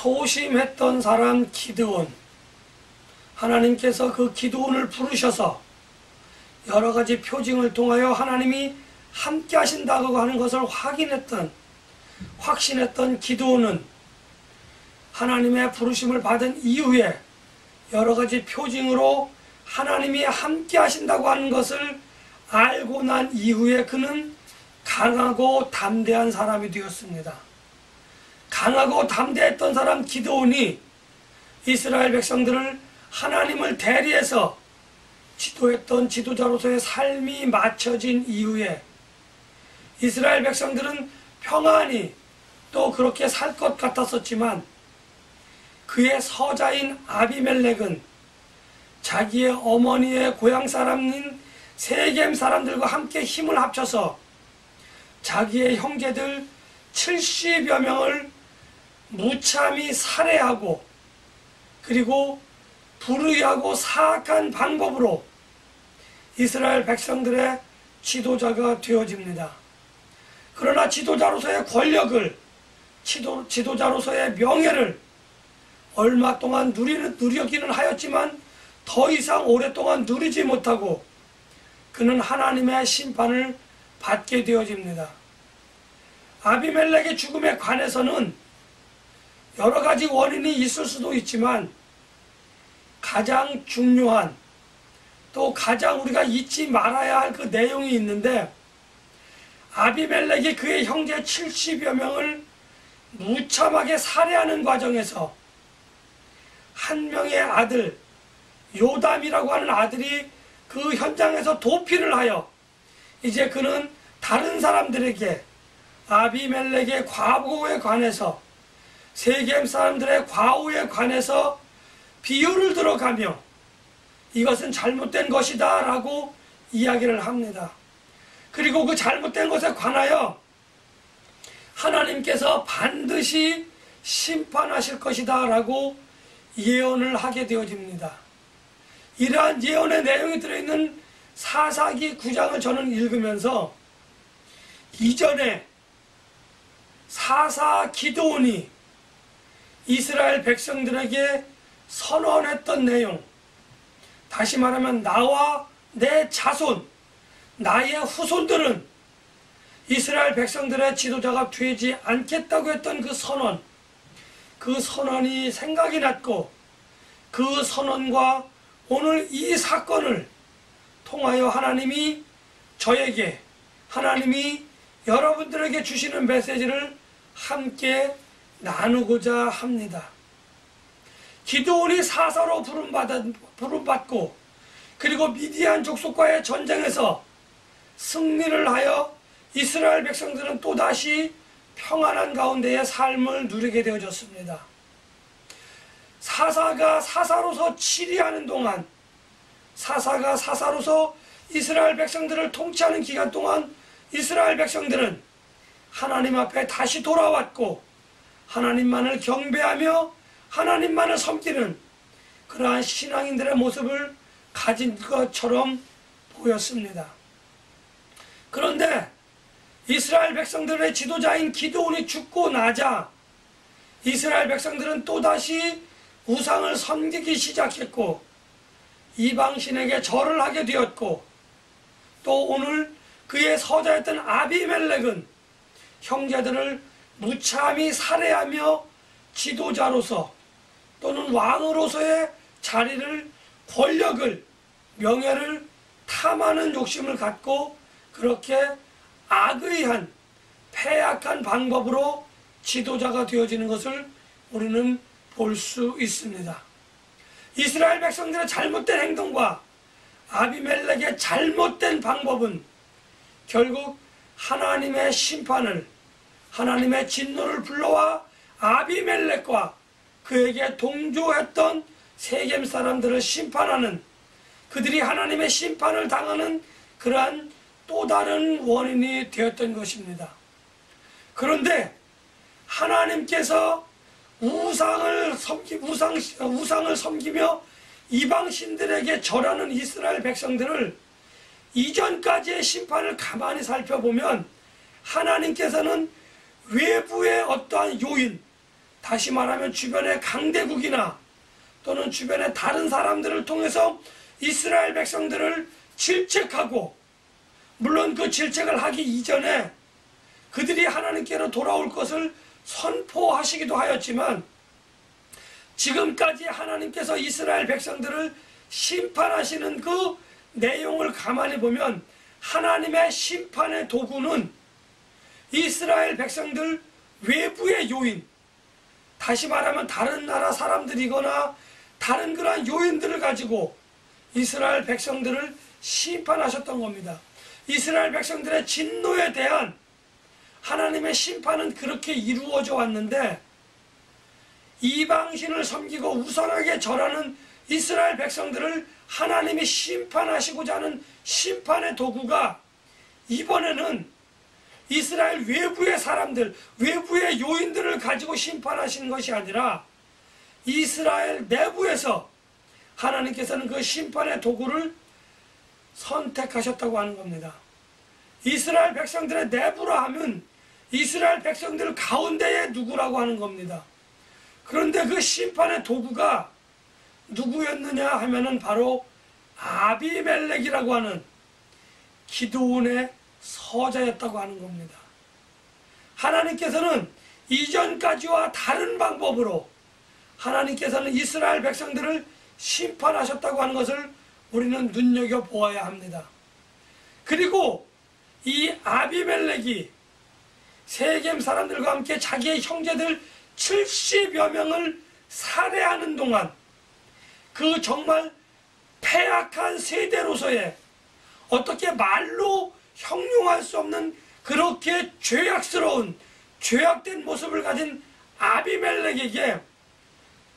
소심했던 사람 기드온, 하나님께서 그 기드온을 부르셔서 여러가지 표징을 통하여 하나님이 함께 하신다고 하는 것을 확신했던 기드온은 하나님의 부르심을 받은 이후에 여러가지 표징으로 하나님이 함께 하신다고 하는 것을 알고 난 이후에 그는 강하고 담대한 사람이 되었습니다. 강하고 담대했던 사람 기드온이 이스라엘 백성들을 하나님을 대리해서 지도했던 지도자로서의 삶이 맞춰진 이후에 이스라엘 백성들은 평안히 또 그렇게 살 것 같았었지만 그의 서자인 아비멜렉은 자기의 어머니의 고향 사람인 세겜 사람들과 함께 힘을 합쳐서 자기의 형제들 70여 명을 무참히 살해하고 그리고 불의하고 사악한 방법으로 이스라엘 백성들의 지도자가 되어집니다. 그러나 지도자로서의 권력을, 지도자로서의 명예를 얼마 동안 누리기는 하였지만 더 이상 오랫동안 누리지 못하고 그는 하나님의 심판을 받게 되어집니다. 아비멜렉의 죽음에 관해서는 여러 가지 원인이 있을 수도 있지만 가장 중요한 또 가장 우리가 잊지 말아야 할 그 내용이 있는데 아비멜렉이 그의 형제 70여 명을 무참하게 살해하는 과정에서 한 명의 아들 요담이라고 하는 아들이 그 현장에서 도피를 하여 이제 그는 다른 사람들에게 아비멜렉의 과거에 관해서 세겜 사람들의 과오에 관해서 비유를 들어가며 이것은 잘못된 것이다 라고 이야기를 합니다. 그리고 그 잘못된 것에 관하여 하나님께서 반드시 심판하실 것이다 라고 예언을 하게 되어집니다. 이러한 예언의 내용이 들어있는 사사기 9장을 저는 읽으면서 이전에 사사 기드온이 이스라엘 백성들에게 선언했던 내용, 다시 말하면 나와 내 자손, 나의 후손들은 이스라엘 백성들의 지도자가 되지 않겠다고 했던 그 선언이 생각이 났고 그 선언과 오늘 이 사건을 통하여 하나님이 저에게, 하나님이 여러분들에게 주시는 메시지를 함께 나누고자 합니다. 기드온이 사사로 부름받고 그리고 미디안 족속과의 전쟁에서 승리를 하여 이스라엘 백성들은 또다시 평안한 가운데의 삶을 누리게 되어졌습니다. 사사가 사사로서 치리하는 동안, 사사가 사사로서 이스라엘 백성들을 통치하는 기간 동안 이스라엘 백성들은 하나님 앞에 다시 돌아왔고 하나님만을 경배하며 하나님만을 섬기는 그러한 신앙인들의 모습을 가진 것처럼 보였습니다. 그런데 이스라엘 백성들의 지도자인 기드온이 죽고 나자 이스라엘 백성들은 또다시 우상을 섬기기 시작했고 이방신에게 절을 하게 되었고 또 오늘 그의 서자였던 아비멜렉은 형제들을 무참히 살해하며 지도자로서 또는 왕으로서의 자리를, 권력을, 명예를 탐하는 욕심을 갖고 그렇게 악의한 패악한 방법으로 지도자가 되어지는 것을 우리는 볼 수 있습니다. 이스라엘 백성들의 잘못된 행동과 아비멜렉의 잘못된 방법은 결국 하나님의 심판을, 하나님의 진노를 불러와 아비멜렉과 그에게 동조했던 세겜 사람들을 심판하는, 그들이 하나님의 심판을 당하는 그러한 또 다른 원인이 되었던 것입니다. 그런데 하나님께서 우상을 섬기며 이방신들에게 절하는 이스라엘 백성들을 이전까지의 심판을 가만히 살펴보면 하나님께서는 외부의 어떠한 요인, 다시 말하면 주변의 강대국이나 또는 주변의 다른 사람들을 통해서 이스라엘 백성들을 질책하고, 물론 그 질책을 하기 이전에 그들이 하나님께로 돌아올 것을 선포하시기도 하였지만, 지금까지 하나님께서 이스라엘 백성들을 심판하시는 그 내용을 가만히 보면 하나님의 심판의 도구는 이스라엘 백성들 외부의 요인, 다시 말하면 다른 나라 사람들이거나 다른 그러한 요인들을 가지고 이스라엘 백성들을 심판하셨던 겁니다. 이스라엘 백성들의 진노에 대한 하나님의 심판은 그렇게 이루어져 왔는데, 이방신을 섬기고 우상하게 절하는 이스라엘 백성들을 하나님이 심판하시고자 하는 심판의 도구가 이번에는 이스라엘 외부의 사람들, 외부의 요인들을 가지고 심판하시는 것이 아니라 이스라엘 내부에서 하나님께서는 그 심판의 도구를 선택하셨다고 하는 겁니다. 이스라엘 백성들의 내부라 하면 이스라엘 백성들 가운데에 누구라고 하는 겁니다. 그런데 그 심판의 도구가 누구였느냐 하면은 바로 아비멜렉이라고 하는 기드온의 서자였다고 하는 겁니다. 하나님께서는 이전까지와 다른 방법으로 하나님께서는 이스라엘 백성들을 심판하셨다고 하는 것을 우리는 눈여겨보아야 합니다. 그리고 이 아비멜렉이 세겜 사람들과 함께 자기의 형제들 70여 명을 살해하는 동안 그 정말 패악한 세대로서의 어떻게 말로 형용할 수 없는 그렇게 죄악스러운 죄악된 모습을 가진 아비멜렉에게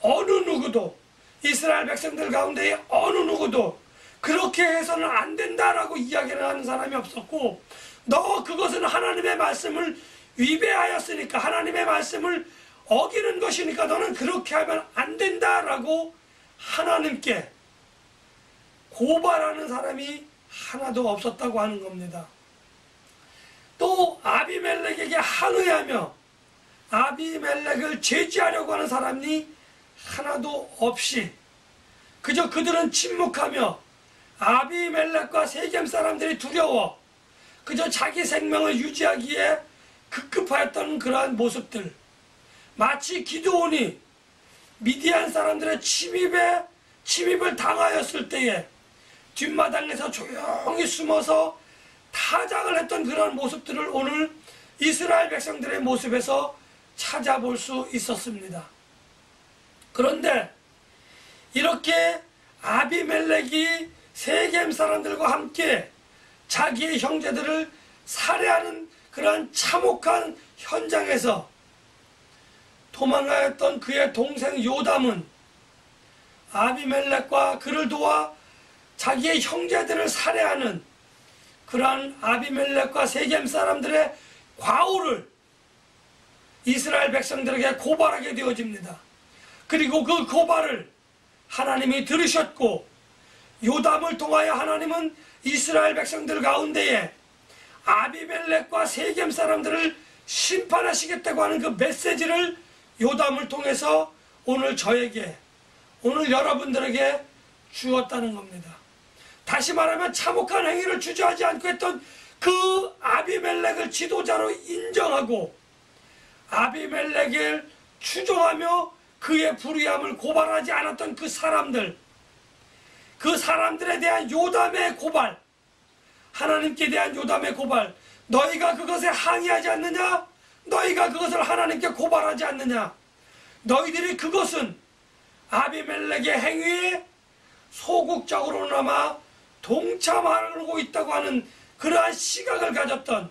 어느 누구도, 이스라엘 백성들 가운데 어느 누구도 그렇게 해서는 안 된다라고 이야기를 하는 사람이 없었고, 너 그것은 하나님의 말씀을 위배하였으니까, 하나님의 말씀을 어기는 것이니까 너는 그렇게 하면 안 된다라고 하나님께 고발하는 사람이 하나도 없었다고 하는 겁니다. 또 아비멜렉에게 항의하며 아비멜렉을 제지하려고 하는 사람이 하나도 없이 그저 그들은 침묵하며 아비멜렉과 세겜 사람들이 두려워 그저 자기 생명을 유지하기에 급급하였던 그러한 모습들, 마치 기드온이 미디안 사람들의 침입을 당하였을 때에 뒷마당에서 조용히 숨어서 타작을 했던 그런 모습들을 오늘 이스라엘 백성들의 모습에서 찾아볼 수 있었습니다. 그런데 이렇게 아비멜렉이 세겜 사람들과 함께 자기의 형제들을 살해하는 그러한 참혹한 현장에서 도망하였던 그의 동생 요담은 아비멜렉과 그를 도와 자기의 형제들을 살해하는 그러한 아비멜렉과 세겜 사람들의 과오를 이스라엘 백성들에게 고발하게 되어집니다. 그리고 그 고발을 하나님이 들으셨고, 요담을 통하여 하나님은 이스라엘 백성들 가운데에 아비멜렉과 세겜 사람들을 심판하시겠다고 하는 그 메시지를 요담을 통해서 오늘 저에게, 오늘 여러분들에게 주었다는 겁니다. 다시 말하면 참혹한 행위를 주저하지 않고 했던 그 아비멜렉을 지도자로 인정하고 아비멜렉을 추종하며 그의 불의함을 고발하지 않았던 그 사람들, 그 사람들에 대한 요담의 고발, 하나님께 대한 요담의 고발, 너희가 그것에 항의하지 않느냐? 너희가 그것을 하나님께 고발하지 않느냐? 너희들이 그것은 아비멜렉의 행위에 소극적으로나마 동참하고 있다고 하는 그러한 시각을 가졌던,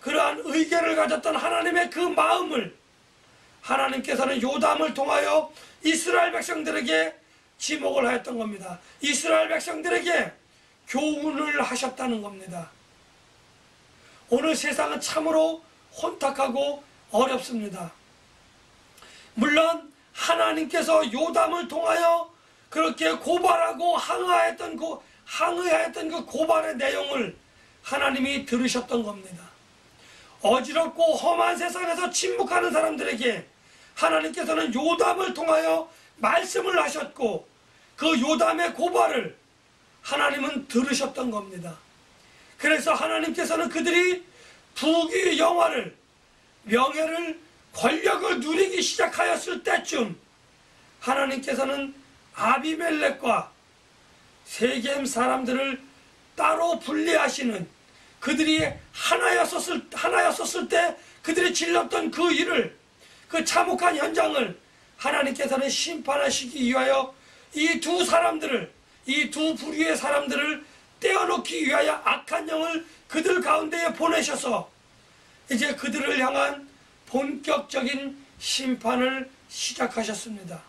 그러한 의견을 가졌던 하나님의 그 마음을 하나님께서는 요담을 통하여 이스라엘 백성들에게 지목을 하였던 겁니다. 이스라엘 백성들에게 교훈을 하셨다는 겁니다. 오늘 세상은 참으로 혼탁하고 어렵습니다. 물론 하나님께서 요담을 통하여 그렇게 고발하고 항의하였던 그 고발의 내용을 하나님이 들으셨던 겁니다. 어지럽고 험한 세상에서 침묵하는 사람들에게 하나님께서는 요담을 통하여 말씀을 하셨고 그 요담의 고발을 하나님은 들으셨던 겁니다. 그래서 하나님께서는 그들이 부귀 영화를, 명예를, 권력을 누리기 시작하였을 때쯤 하나님께서는 아비멜렉과 세겜 사람들을 따로 분리하시는, 그들이 하나였었을 때 그들이 질렀던 그 일을, 그 참혹한 현장을 하나님께서는 심판하시기 위하여 이 두 사람들을, 이 두 부류의 사람들을 떼어놓기 위하여 악한 영을 그들 가운데에 보내셔서 이제 그들을 향한 본격적인 심판을 시작하셨습니다.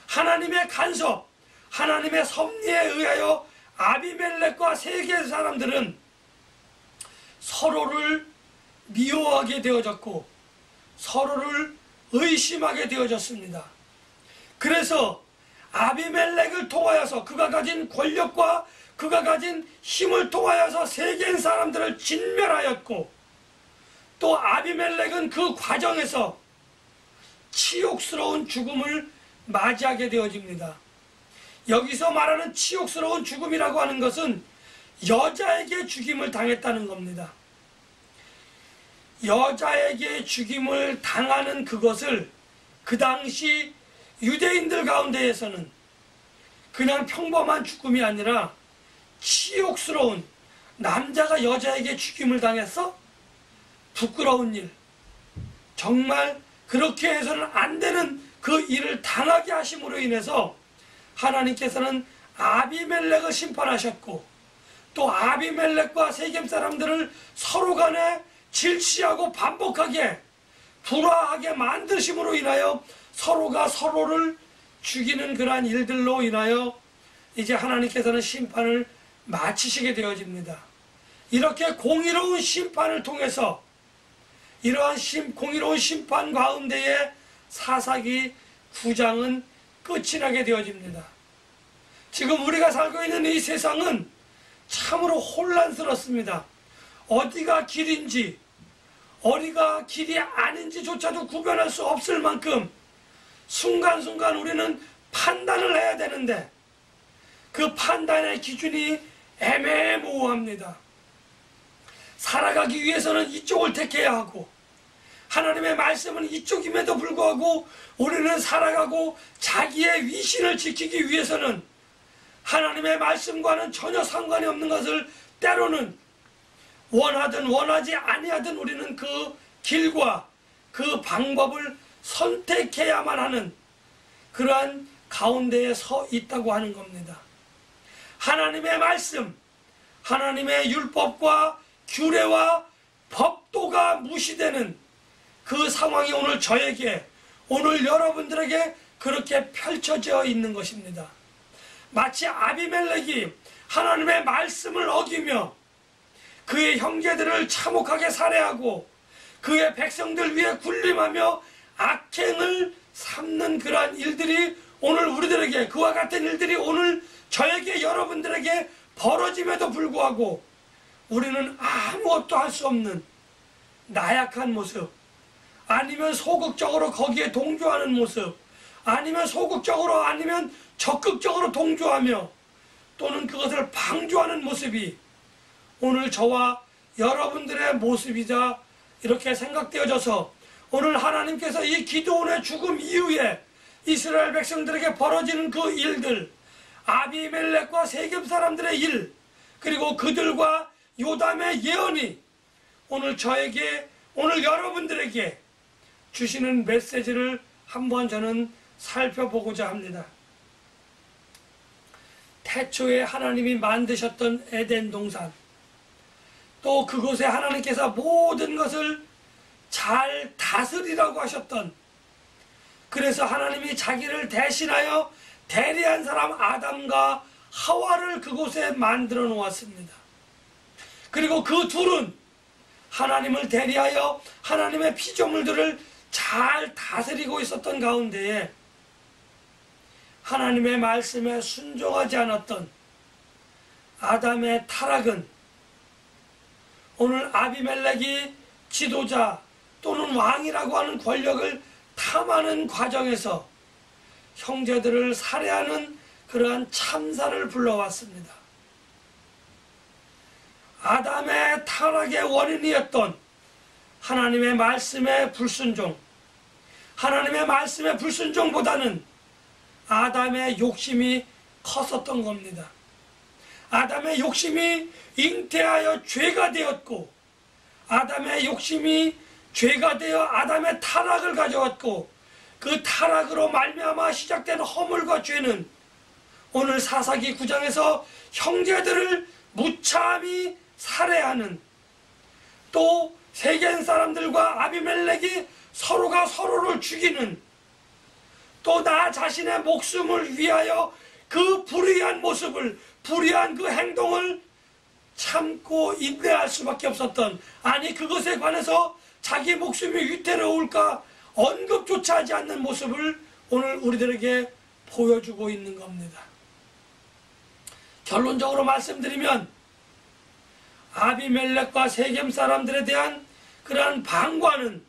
하나님의 간섭, 하나님의 섭리에 의하여 아비멜렉과 세겜 사람들은 서로를 미워하게 되어졌고 서로를 의심하게 되어졌습니다. 그래서 아비멜렉을 통하여서, 그가 가진 권력과 그가 가진 힘을 통하여서 세겜 사람들을 진멸하였고, 또 아비멜렉은 그 과정에서 치욕스러운 죽음을 맞이하게 되어집니다. 여기서 말하는 치욕스러운 죽음이라고 하는 것은 여자에게 죽임을 당했다는 겁니다. 여자에게 죽임을 당하는 그것을 그 당시 유대인들 가운데에서는 그냥 평범한 죽음이 아니라 치욕스러운, 남자가 여자에게 죽임을 당했어? 부끄러운 일, 정말 그렇게 해서는 안 되는 그 일을 당하게 하심으로 인해서 하나님께서는 아비멜렉을 심판하셨고, 또 아비멜렉과 세겜 사람들을 서로 간에 질시하고 반복하게 불화하게 만드심으로 인하여 서로가 서로를 죽이는 그러한 일들로 인하여 이제 하나님께서는 심판을 마치시게 되어집니다. 이렇게 공의로운 심판을 통해서 이러한 공의로운 심판 가운데에 사사기 9장은 끝이 나게 되어집니다. 지금 우리가 살고 있는 이 세상은 참으로 혼란스럽습니다. 어디가 길인지, 어디가 길이 아닌지조차도 구별할 수 없을 만큼 순간순간 우리는 판단을 해야 되는데 그 판단의 기준이 애매모호합니다. 살아가기 위해서는 이쪽을 택해야 하고, 하나님의 말씀은 이쪽임에도 불구하고 우리는 살아가고 자기의 위신을 지키기 위해서는 하나님의 말씀과는 전혀 상관이 없는 것을 때로는 원하든 원하지 아니하든 우리는 그 길과 그 방법을 선택해야만 하는 그러한 가운데에 서 있다고 하는 겁니다. 하나님의 말씀, 하나님의 율법과 규례와 법도가 무시되는 그 상황이 오늘 저에게, 오늘 여러분들에게 그렇게 펼쳐져 있는 것입니다. 마치 아비멜렉이 하나님의 말씀을 어기며 그의 형제들을 참혹하게 살해하고 그의 백성들 위에 군림하며 악행을 삼는 그러한 일들이 오늘 우리들에게, 그와 같은 일들이 오늘 저에게, 여러분들에게 벌어짐에도 불구하고 우리는 아무것도 할 수 없는 나약한 모습, 아니면 소극적으로 거기에 동조하는 모습, 아니면 소극적으로, 아니면 적극적으로 동조하며 또는 그것을 방조하는 모습이 오늘 저와 여러분들의 모습이자 이렇게 생각되어져서 오늘 하나님께서 이 기드온의 죽음 이후에 이스라엘 백성들에게 벌어지는 그 일들, 아비멜렉과 세겜 사람들의 일, 그리고 그들과 요담의 예언이 오늘 저에게, 오늘 여러분들에게 주시는 메시지를 한번 저는 살펴보고자 합니다. 태초에 하나님이 만드셨던 에덴 동산, 또 그곳에 하나님께서 모든 것을 잘 다스리라고 하셨던, 그래서 하나님이 자기를 대신하여 대리한 사람 아담과 하와를 그곳에 만들어 놓았습니다. 그리고 그 둘은 하나님을 대리하여 하나님의 피조물들을 잘 다스리고 있었던 가운데에 하나님의 말씀에 순종하지 않았던 아담의 타락은 오늘 아비멜렉이 지도자 또는 왕이라고 하는 권력을 탐하는 과정에서 형제들을 살해하는 그러한 참사를 불러왔습니다. 아담의 타락의 원인이었던 하나님의 말씀의 불순종, 하나님의 말씀의 불순종보다는 아담의 욕심이 컸었던 겁니다. 아담의 욕심이 잉태하여 죄가 되었고, 아담의 욕심이 죄가 되어 아담의 타락을 가져왔고, 그 타락으로 말미암아 시작된 허물과 죄는 오늘 사사기 9장에서 형제들을 무참히 살해하는, 또 세겜 사람들과 아비멜렉이 서로가 서로를 죽이는, 또 나 자신의 목숨을 위하여 그 불의한 모습을, 불의한 그 행동을 참고 인내할 수밖에 없었던, 아니 그것에 관해서 자기 목숨이 위태로울까 언급조차 하지 않는 모습을 오늘 우리들에게 보여주고 있는 겁니다. 결론적으로 말씀드리면 아비멜렉과 세겜 사람들에 대한 그러한 방관은,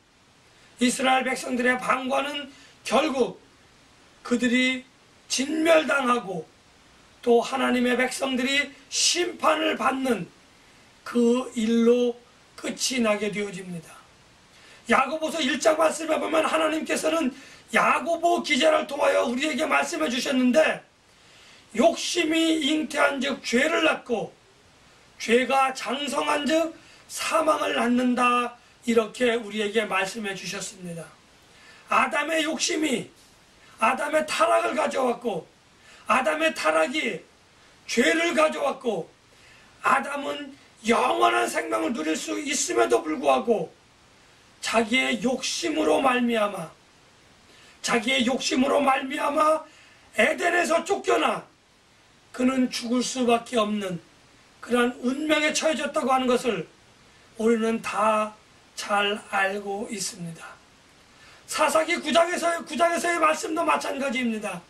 이스라엘 백성들의 방관은 결국 그들이 진멸당하고 또 하나님의 백성들이 심판을 받는 그 일로 끝이 나게 되어집니다. 야고보서 1장 말씀해 보면 하나님께서는 야고보 기자를 통하여 우리에게 말씀해 주셨는데, 욕심이 잉태한 즉 죄를 낳고 죄가 장성한 즉 사망을 낳는다, 이렇게 우리에게 말씀해 주셨습니다. 아담의 욕심이 아담의 타락을 가져왔고, 아담의 타락이 죄를 가져왔고, 아담은 영원한 생명을 누릴 수 있음에도 불구하고 자기의 욕심으로 말미암아 에덴에서 쫓겨나 그는 죽을 수밖에 없는 그러한 운명에 처해졌다고 하는 것을 우리는 다 잘 알고 있습니다. 사사기 9장에서의 말씀도 마찬가지입니다.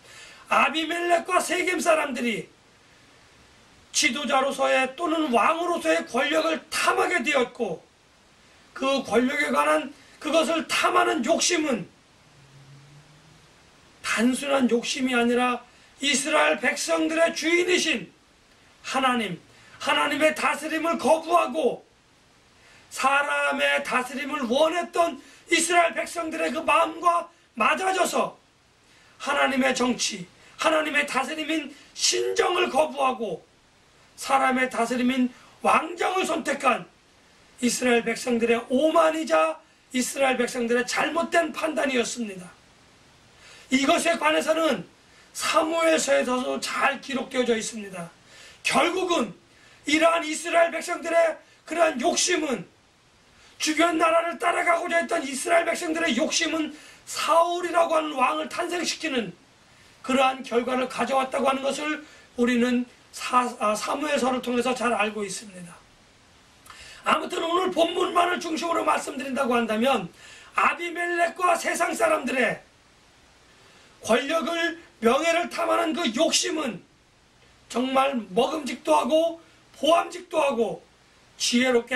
아비멜렉과 세겜 사람들이 지도자로서의 또는 왕으로서의 권력을 탐하게 되었고, 그 권력에 관한 그것을 탐하는 욕심은 단순한 욕심이 아니라 이스라엘 백성들의 주인이신 하나님의 다스림을 거부하고 사람의 다스림을 원했던 이스라엘 백성들의 그 마음과 맞아져서 하나님의 정치, 하나님의 다스림인 신정을 거부하고 사람의 다스림인 왕정을 선택한 이스라엘 백성들의 오만이자 이스라엘 백성들의 잘못된 판단이었습니다. 이것에 관해서는 사무엘서에서도 잘 기록되어져 있습니다. 결국은 이러한 이스라엘 백성들의 그러한 욕심은, 주변 나라를 따라가고자 했던 이스라엘 백성들의 욕심은 사울이라고 하는 왕을 탄생시키는 그러한 결과를 가져왔다고 하는 것을 우리는 사무엘서를 통해서 잘 알고 있습니다. 아무튼 오늘 본문만을 중심으로 말씀드린다고 한다면 아비멜렉과 세상 사람들의 권력을, 명예를 탐하는 그 욕심은 정말 먹음직도 하고 보암직도 하고 지혜롭게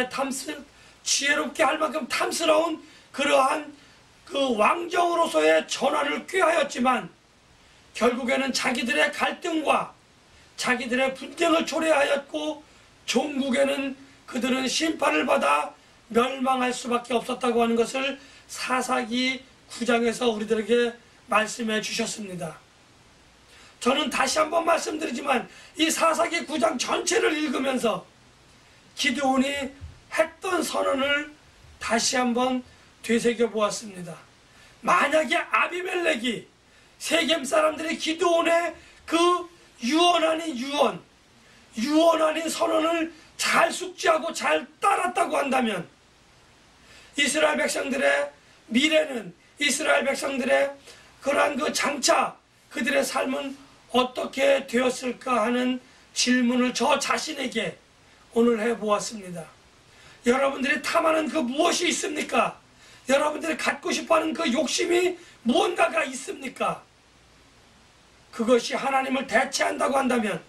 할 만큼 탐스러운 그러한 그 왕정으로서의 전환을 꾀하였지만, 결국에는 자기들의 갈등과 자기들의 분쟁을 초래하였고, 종국에는 그들은 심판을 받아 멸망할 수밖에 없었다고 하는 것을 사사기 9장에서 우리들에게 말씀해 주셨습니다. 저는 다시 한번 말씀드리지만 이 사사기 9장 전체를 읽으면서 기드온이 했던 선언을 다시 한번 되새겨 보았습니다. 만약에 아비멜렉이 세겜 사람들이 기드온의 그 유언 아닌 선언을 잘 숙지하고 잘 따랐다고 한다면 이스라엘 백성들의 미래는, 이스라엘 백성들의 그러한 그 장차 그들의 삶은 어떻게 되었을까 하는 질문을 저 자신에게 오늘 해보았습니다. 여러분들이 탐하는 그 무엇이 있습니까? 여러분들이 갖고 싶어하는 그 욕심이 무언가가 있습니까? 그것이 하나님을 대체한다고 한다면,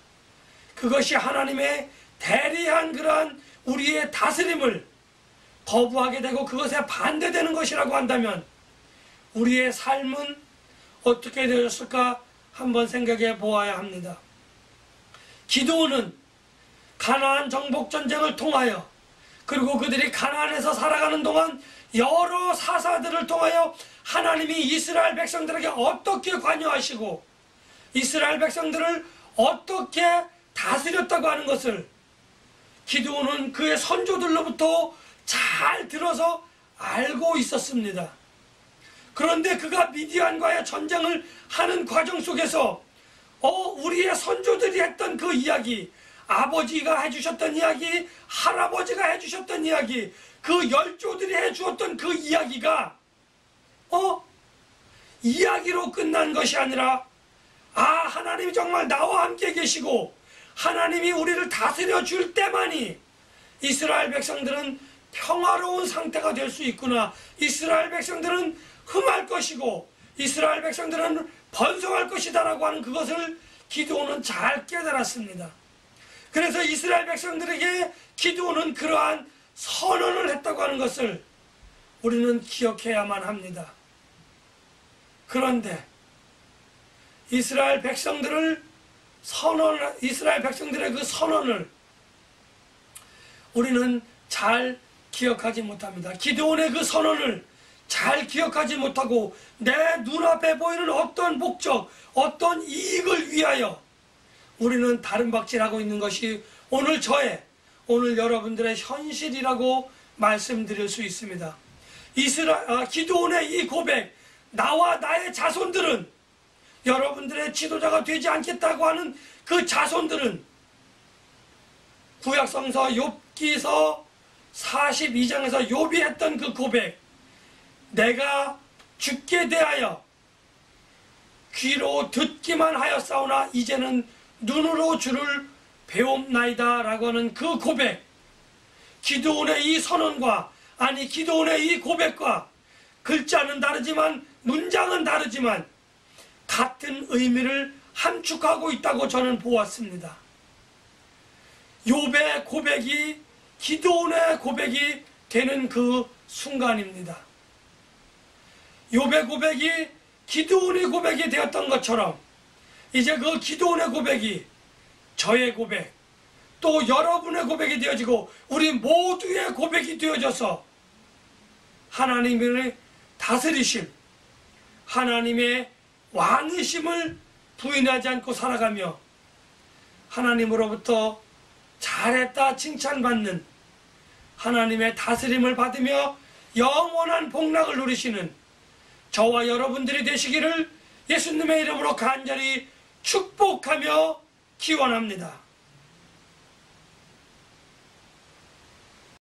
그것이 하나님의 대리한 그러한 우리의 다스림을 거부하게 되고 그것에 반대되는 것이라고 한다면, 우리의 삶은 어떻게 되었을까 한번 생각해 보아야 합니다. 기드온은 가나안 정복 전쟁을 통하여, 그리고 그들이 가나안에서 살아가는 동안 여러 사사들을 통하여 하나님이 이스라엘 백성들에게 어떻게 관여하시고 이스라엘 백성들을 어떻게 다스렸다고 하는 것을 기드온은 그의 선조들로부터 잘 들어서 알고 있었습니다. 그런데 그가 미디안과의 전쟁을 하는 과정 속에서 우리의 선조들이 했던 그 이야기, 아버지가 해주셨던 이야기, 할아버지가 해주셨던 이야기, 그 열조들이 해주었던 그 이야기가 이야기로 끝난 것이 아니라 하나님이 정말 나와 함께 계시고 하나님이 우리를 다스려 줄 때만이 이스라엘 백성들은 평화로운 상태가 될 수 있구나, 이스라엘 백성들은 흠할 것이고 이스라엘 백성들은 번성할 것이다 라고 하는 그것을 기드온은 잘 깨달았습니다. 그래서 이스라엘 백성들에게 기드온은 그러한 선언을 했다고 하는 것을 우리는 기억해야만 합니다. 그런데 이스라엘 백성들의 그 선언을 우리는 잘 기억하지 못합니다. 기드온의 그 선언을 잘 기억하지 못하고 내 눈앞에 보이는 어떤 목적, 어떤 이익을 위하여 우리는 다른 박질하고 있는 것이 오늘 여러분들의 현실이라고 말씀드릴 수 있습니다. 기드온의 이 고백, 나와 나의 자손들은, 여러분들의 지도자가 되지 않겠다고 하는 그 자손들은 구약성서 욥기서 42장에서 욥이 했던 그 고백, 내가 죽게 대하여 귀로 듣기만 하였사오나 이제는 눈으로 주를 배움나이다 라고 하는 그 고백, 기드온의 이 선언과, 기드온의 이 고백과 글자는 다르지만 문장은 다르지만 같은 의미를 함축하고 있다고 저는 보았습니다. 욥의 고백이 기드온의 고백이 되는 그 순간입니다. 욥의 고백이 기드온의 고백이 되었던 것처럼 이제 그 기드온의 고백이 저의 고백, 또 여러분의 고백이 되어지고 우리 모두의 고백이 되어져서 하나님의 다스리심, 하나님의 왕이심을 부인하지 않고 살아가며 하나님으로부터 잘했다 칭찬받는, 하나님의 다스림을 받으며 영원한 복락을 누리시는 저와 여러분들이 되시기를 예수님의 이름으로 간절히 축복하며 기원합니다.